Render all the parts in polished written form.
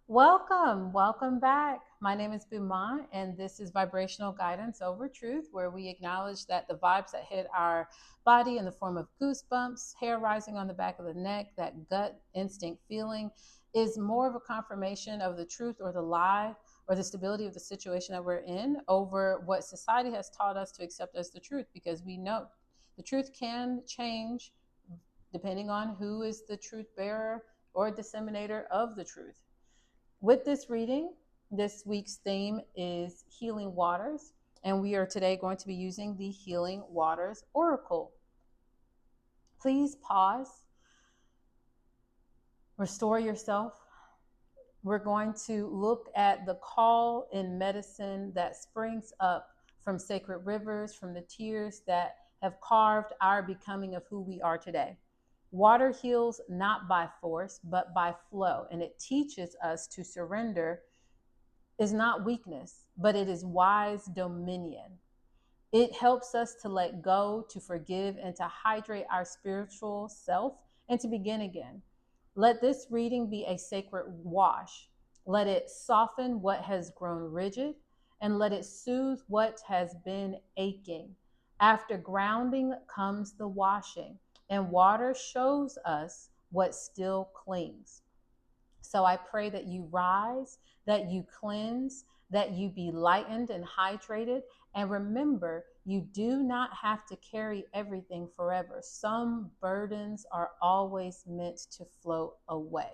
Welcome back. My name is Beaumont, and this is Vibrational Guidance Over Truth, where we acknowledge that the vibes that hit our body in the form of goosebumps, hair rising on the back of the neck, that gut instinct feeling, is more of a confirmation of the truth or the lie or the stability of the situation that we're in over what society has taught us to accept as the truth, because we know the truth can change depending on who is the truth bearer or disseminator of the truth. With this reading, this week's theme is healing waters, and we are today going to be using the Healing Waters Oracle. Please pause, restore yourself. We're going to look at the call in medicine that springs up from sacred rivers, from the tears that have carved our becoming of who we are today. Water heals not by force, but by flow, and it teaches us to surrender is not weakness, but it is wise dominion. It helps us to let go, to forgive, and to hydrate our spiritual self and to begin again. Let this reading be a sacred wash. Let it soften what has grown rigid and let it soothe what has been aching. After grounding comes the washing, and water shows us what still clings. So I pray that you rise, that you cleanse, that you be lightened and hydrated. And remember, you do not have to carry everything forever. Some burdens are always meant to float away.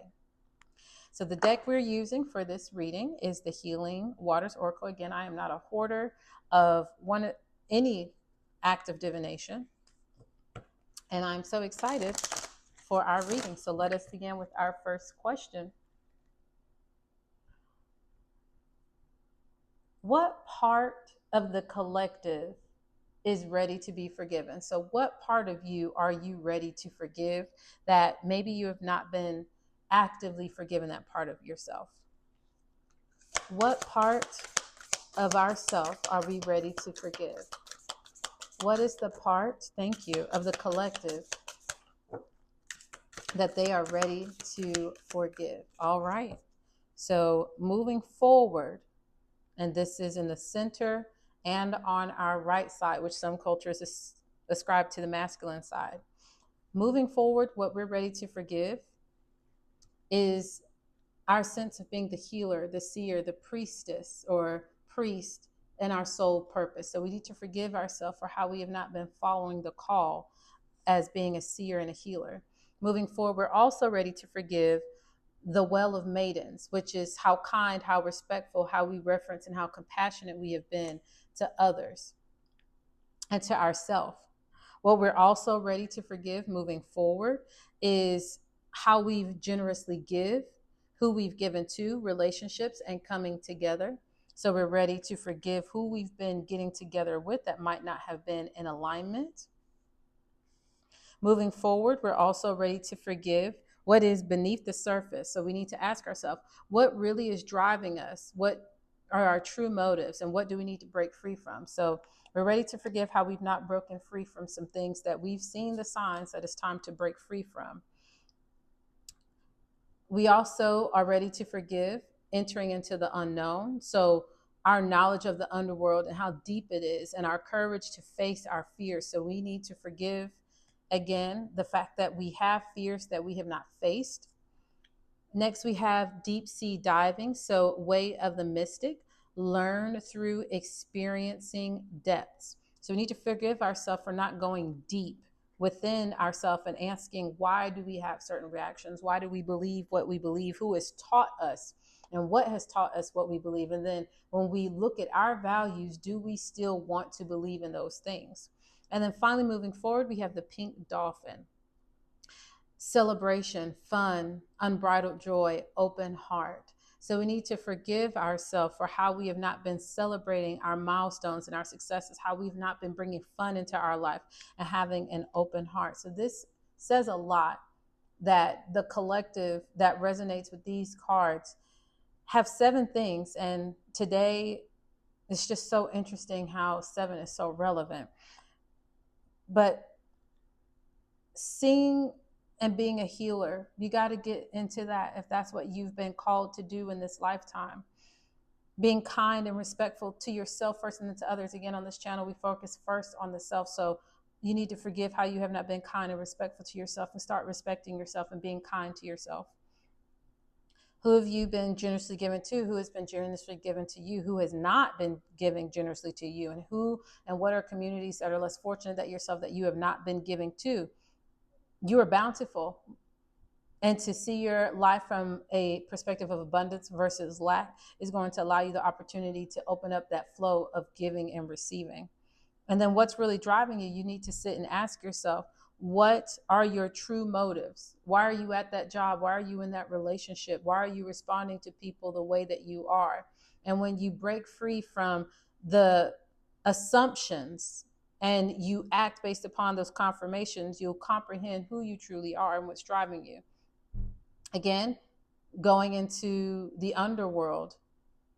So the deck we're using for this reading is the Healing Waters Oracle. Again, I am not a hoarder of any act of divination. And I'm so excited for our reading. So let us begin with our first question. What part of the collective is ready to be forgiven? So what part of you are you ready to forgive that maybe you have not been actively forgiven that part of yourself? What part of ourself are we ready to forgive? What is the part, thank you, of the collective that they are ready to forgive? All right. So moving forward, and this is in the center and on our right side, which some cultures ascribe to the masculine side. Moving forward, what we're ready to forgive is our sense of being the healer, the seer, the priestess or priest in our soul purpose. So we need to forgive ourselves for how we have not been following the call as being a seer and a healer. Moving forward, we're also ready to forgive the well of maidens, which is how kind, how respectful, how we reference and how compassionate we have been to others and to ourselves. What we're also ready to forgive moving forward is how we generously give, who we've given to, relationships, and coming together. So we're ready to forgive who we've been getting together with that might not have been in alignment. Moving forward, we're also ready to forgive what is beneath the surface. So we need to ask ourselves, what really is driving us? What are our true motives? And what do we need to break free from? So we're ready to forgive how we've not broken free from some things that we've seen the signs that it's time to break free from. We also are ready to forgive entering into the unknown. So our knowledge of the underworld and how deep it is and our courage to face our fears. So we need to forgive, again, the fact that we have fears that we have not faced. Next, we have deep sea diving. So way of the mystic, learn through experiencing depths. So we need to forgive ourselves for not going deep within ourselves and asking, why do we have certain reactions? Why do we believe what we believe? Who has taught us? And what has taught us what we believe? And then when we look at our values, do we still want to believe in those things? And then finally, moving forward, we have the pink dolphin. Celebration, fun, unbridled joy, open heart. So we need to forgive ourselves for how we have not been celebrating our milestones and our successes, how we've not been bringing fun into our life and having an open heart. So this says a lot that the collective that resonates with these cards have 7 things. And today it's just so interesting how 7 is so relevant. But seeing and being a healer. You got to get into that if that's what you've been called to do in this lifetime. Being kind and respectful to yourself first and then to others. Again, on this channel, we focus first on the self. So you need to forgive how you have not been kind and respectful to yourself and start respecting yourself and being kind to yourself. Who have you been generously given to? Who has been generously given to you? Who has not been giving generously to you? And who and what are communities that are less fortunate than yourself that you have not been giving to? You are bountiful. And to see your life from a perspective of abundance versus lack is going to allow you the opportunity to open up that flow of giving and receiving. And then what's really driving you? You need to sit and ask yourself, what are your true motives? Why are you at that job? Why are you in that relationship? Why are you responding to people the way that you are? And when you break free from the assumptions and you act based upon those confirmations, you'll comprehend who you truly are and what's driving you. Again, going into the underworld,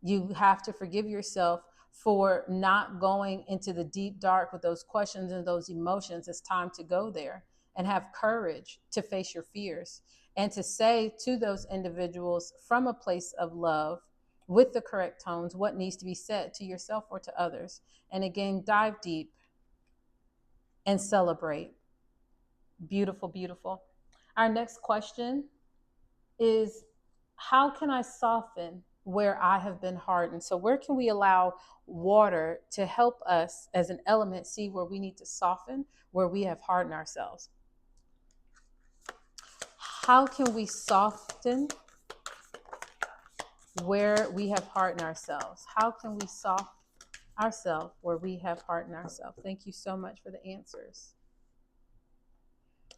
you have to forgive yourself for not going into the deep dark with those questions and those emotions. It's time to go there and have courage to face your fears and to say to those individuals from a place of love with the correct tones what needs to be said to yourself or to others. And again, dive deep and celebrate. Beautiful, beautiful. Our next question is, how can I soften where I have been hardened? So where can we allow water to help us as an element see where we need to soften, where we have hardened ourselves? How can we soften where we have hardened ourselves? How can we soften ourselves where we have hardened ourselves? Thank you so much for the answers.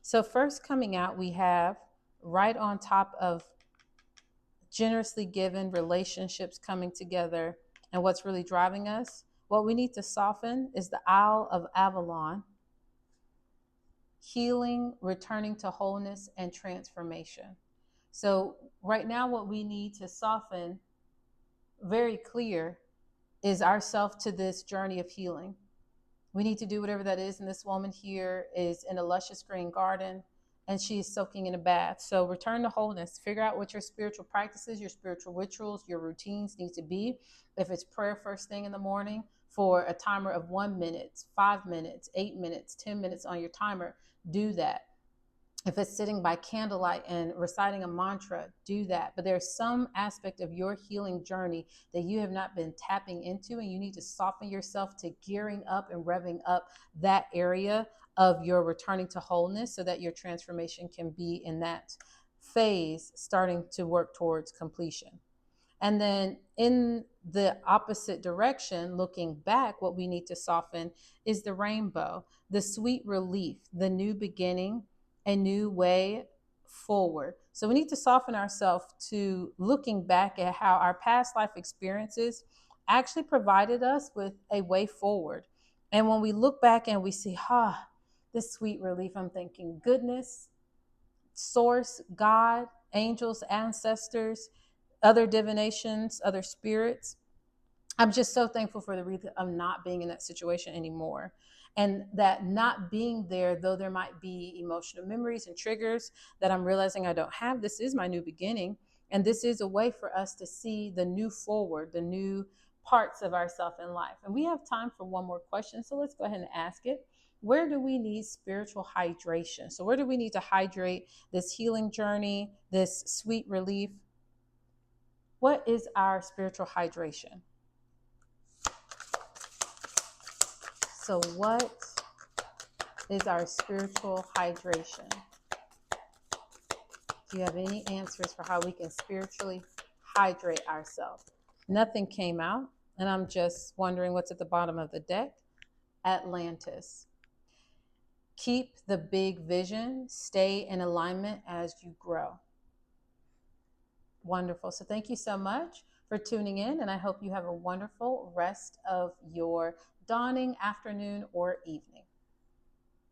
So first coming out, we have right on top of generously given, relationships coming together, and what's really driving us, what we need to soften is the Isle of Avalon, healing, returning to wholeness, and transformation. So right now, what we need to soften very clear is ourself to this journey of healing. We need to do whatever that is. And this woman here is in a luscious green garden and she is soaking in a bath. So return to wholeness. Figure out what your spiritual practices, your spiritual rituals, your routines need to be. If it's prayer first thing in the morning for a timer of 1 minute, 5 minutes, 8 minutes, 10 minutes on your timer, do that. If it's sitting by candlelight and reciting a mantra, do that. But there's some aspect of your healing journey that you have not been tapping into, and you need to soften yourself to gearing up and revving up that area of your returning to wholeness so that your transformation can be in that phase starting to work towards completion. And then in the opposite direction, looking back, what we need to soften is the rainbow, the sweet relief, the new beginning, a new way forward. So we need to soften ourselves to looking back at how our past life experiences actually provided us with a way forward. And when we look back and we see, this sweet relief, I'm thinking goodness, source, God, angels, ancestors, other divinations, other spirits. I'm just so thankful for the reason of not being in that situation anymore. And that not being there, though there might be emotional memories and triggers that I'm realizing I don't have, this is my new beginning. And this is a way for us to see the new forward, the new parts of ourselves in life. And we have time for one more question. So let's go ahead and ask it. Where do we need spiritual hydration? So where do we need to hydrate this healing journey, this sweet relief? What is our spiritual hydration? So what is our spiritual hydration? Do you have any answers for how we can spiritually hydrate ourselves? Nothing came out, and I'm just wondering what's at the bottom of the deck. Atlantis. Keep the big vision. Stay in alignment as you grow. Wonderful. So thank you so much for tuning in, and I hope you have a wonderful rest of your dawning, afternoon, or evening.